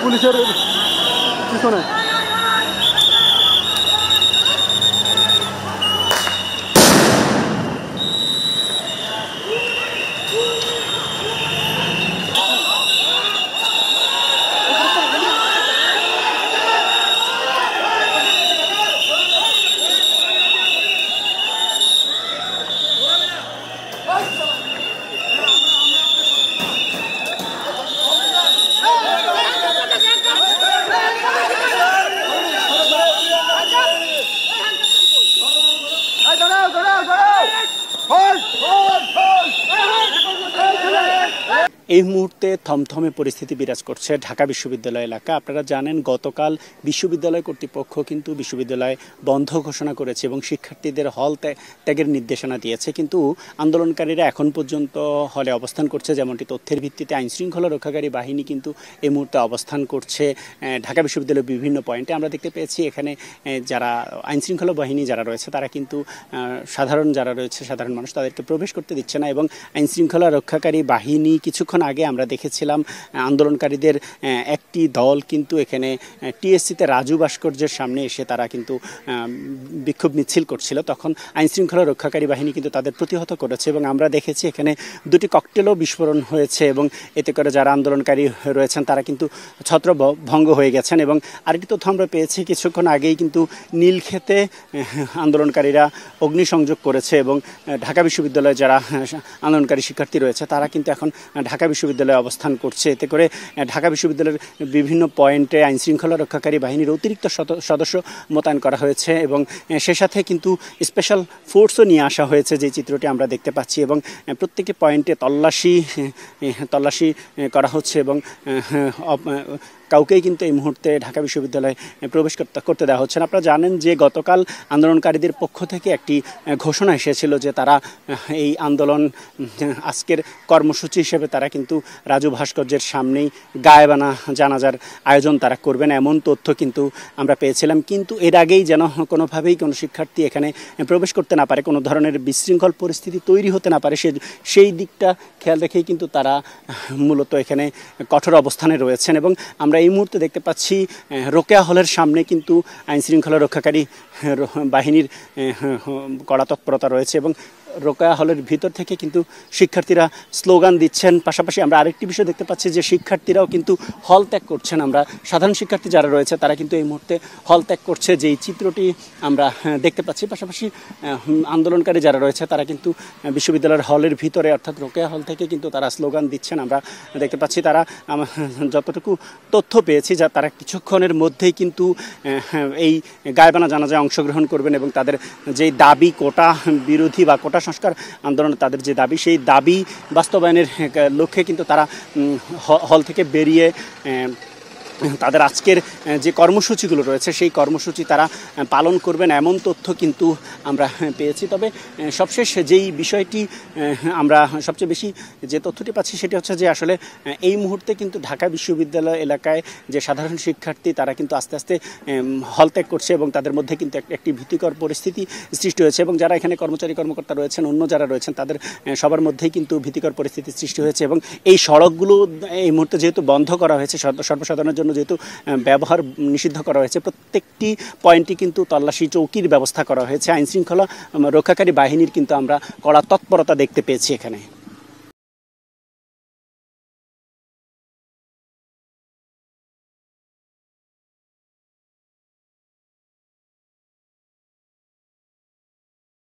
পুলিশের পিছনে। এই মুহূর্তে থমথমে পরিস্থিতি বিরাজ করছে ঢাকা বিশ্ববিদ্যালয় এলাকা। আপনারা জানেন গতকাল বিশ্ববিদ্যালয় কর্তৃপক্ষ কিন্তু বিশ্ববিদ্যালয় বন্ধ ঘোষণা করেছে এবং শিক্ষার্থীদের হল ত্যাগের নির্দেশনা দিয়েছে, কিন্তু আন্দোলনকারীরা এখন পর্যন্ত হলে অবস্থান করছে। যেমনটি তথ্যের ভিত্তিতে আইনশৃঙ্খলা রক্ষাকারী বাহিনী কিন্তু এই মুহূর্তে অবস্থান করছে ঢাকা বিশ্ববিদ্যালয়ের বিভিন্ন পয়েন্টে। আমরা দেখতে পেয়েছি এখানে যারা আইনশৃঙ্খলা বাহিনী যারা রয়েছে তারা কিন্তু সাধারণ যারা রয়েছে সাধারণ মানুষ তাদেরকে প্রবেশ করতে দিচ্ছে না, এবং আইনশৃঙ্খলা রক্ষাকারী বাহিনী কিছুক্ষণ আগে আমরা দেখেছিলাম আন্দোলনকারীদের একটি দল কিন্তু এখানে টিএসসিতে রাজু ভাস্কর্যের সামনে এসে তারা কিন্তু বিক্ষোভ মিছিল করছিল। তখন আইনশৃঙ্খলা রক্ষাকারী বাহিনী কিন্তু তাদের প্রতিহত করেছে এবং আমরা দেখেছি এখানে দুটি ককটেলও বিস্ফোরণ হয়েছে এবং এতে করে যারা আন্দোলনকারী রয়েছেন তারা কিন্তু ছত্রভঙ্গ হয়ে গেছেন। এবং আরেকটি তথ্য আমরা পেয়েছি কিছুক্ষণ আগেই কিন্তু নীলক্ষেতে আন্দোলনকারীরা অগ্নিসংযোগ করেছে এবং ঢাকা বিশ্ববিদ্যালয়ে যারা আন্দোলনকারী শিক্ষার্থী রয়েছে তারা কিন্তু এখন ঢাকা বিশ্ববিদ্যালয়ে অবস্থান করছে। এতে করে ঢাকা বিশ্ববিদ্যালয়ের বিভিন্ন পয়েন্টে আইনশৃঙ্খলা রক্ষাকারী বাহিনীর অতিরিক্ত সদস্য মোতায়েন করা হয়েছে এবং সে সাথে কিন্তু স্পেশাল ফোর্সও নিয়ে আসা হয়েছে, যে চিত্রটি আমরা দেখতে পাচ্ছি। এবং প্রত্যেকটি পয়েন্টে তল্লাশি করা হচ্ছে এবং কাউকেই কিন্তু এই মুহূর্তে ঢাকা বিশ্ববিদ্যালয়ে প্রবেশ করতে দেওয়া হচ্ছে না। আপনারা জানেন যে গতকাল আন্দোলনকারীদের পক্ষ থেকে একটি ঘোষণা এসেছিল যে তারা এই আন্দোলন আজকের কর্মসূচি হিসেবে তারা কিন্তু রাজু ভাস্কর্যের সামনেই গায়েবানা জানাজার আয়োজন তারা করবেন, এমন তথ্য কিন্তু আমরা পেয়েছিলাম। কিন্তু এর আগেই যেন কোনোভাবেই কোনো শিক্ষার্থী এখানে প্রবেশ করতে না পারে, কোনো ধরনের বিশৃঙ্খল পরিস্থিতি তৈরি হতে না পারে, সেই দিকটা খেয়াল রেখেই কিন্তু তারা মূলত এখানে কঠোর অবস্থানে রয়েছেন। এবং আমরা এই মুহূর্তে দেখতে পাচ্ছি রোকেয়া হলের সামনে কিন্তু আইনশৃঙ্খলা রক্ষাকারী বাহিনীর কড়া তৎপরতা রয়েছে এবং রোকেয়া হলের ভিতর থেকে কিন্তু শিক্ষার্থীরা স্লোগান দিচ্ছেন। পাশাপাশি আমরা আরেকটি বিষয় দেখতে পাচ্ছি যে শিক্ষার্থীরাও কিন্তু হল ত্যাগ করছেন। আমরা সাধারণ শিক্ষার্থী যারা রয়েছে তারা কিন্তু এই মুহূর্তে হল ত্যাগ করছে, যেই চিত্রটি আমরা দেখতে পাচ্ছি। পাশাপাশি আন্দোলনকারী যারা রয়েছে তারা কিন্তু বিশ্ববিদ্যালয়ের হলের ভিতরে অর্থাৎ রোকেয়া হল থেকে কিন্তু তারা স্লোগান দিচ্ছেন। আমরা দেখতে পাচ্ছি তারা যতটুকু তথ্য পেয়েছি যা তারা কিছুক্ষণের মধ্যেই কিন্তু এই গায়েবানা জানাজায় অংশগ্রহণ করবেন এবং তাদের যেই দাবি কোটা বিরোধী বা কোটা সংস্কার আন্দোলনে তাদের যে দাবি সেই দাবি বাস্তবায়নের লক্ষ্যে কিন্তু তারা হল থেকে বেরিয়ে তাদের আজকের যে কর্মসূচিগুলো রয়েছে সেই কর্মসূচি তারা পালন করবেন, এমন তথ্য কিন্তু আমরা পেয়েছি। তবে সবশেষ যেই বিষয়টি আমরা সবচেয়ে বেশি যে তথ্যটি পাচ্ছি সেটি হচ্ছে যে আসলে এই মুহূর্তে কিন্তু ঢাকা বিশ্ববিদ্যালয় এলাকায় যে সাধারণ শিক্ষার্থী তারা কিন্তু আস্তে আস্তে হল ত্যাগ করছে এবং তাদের মধ্যে কিন্তু একটি ভীতিকর পরিস্থিতি সৃষ্টি হয়েছে এবং যারা এখানে কর্মকর্তা রয়েছেন অন্য যারা রয়েছেন তাদের সবার মধ্যেই কিন্তু ভীতিকর পরিস্থিতি সৃষ্টি হয়েছে। এবং এই সড়কগুলো এই মুহূর্তে যেহেতু বন্ধ করা হয়েছে, সর্বসাধারণের জন্য যেহেতু ব্যবহার নিষিদ্ধ করা হয়েছে, প্রত্যেকটি পয়েন্টই কিন্তু তল্লাশি চৌকির ব্যবস্থা করা হয়েছে। আইনশৃঙ্খলা রক্ষাকারী বাহিনীর কিন্তু আমরা কড়া তৎপরতা দেখতে পেয়েছি এখানে।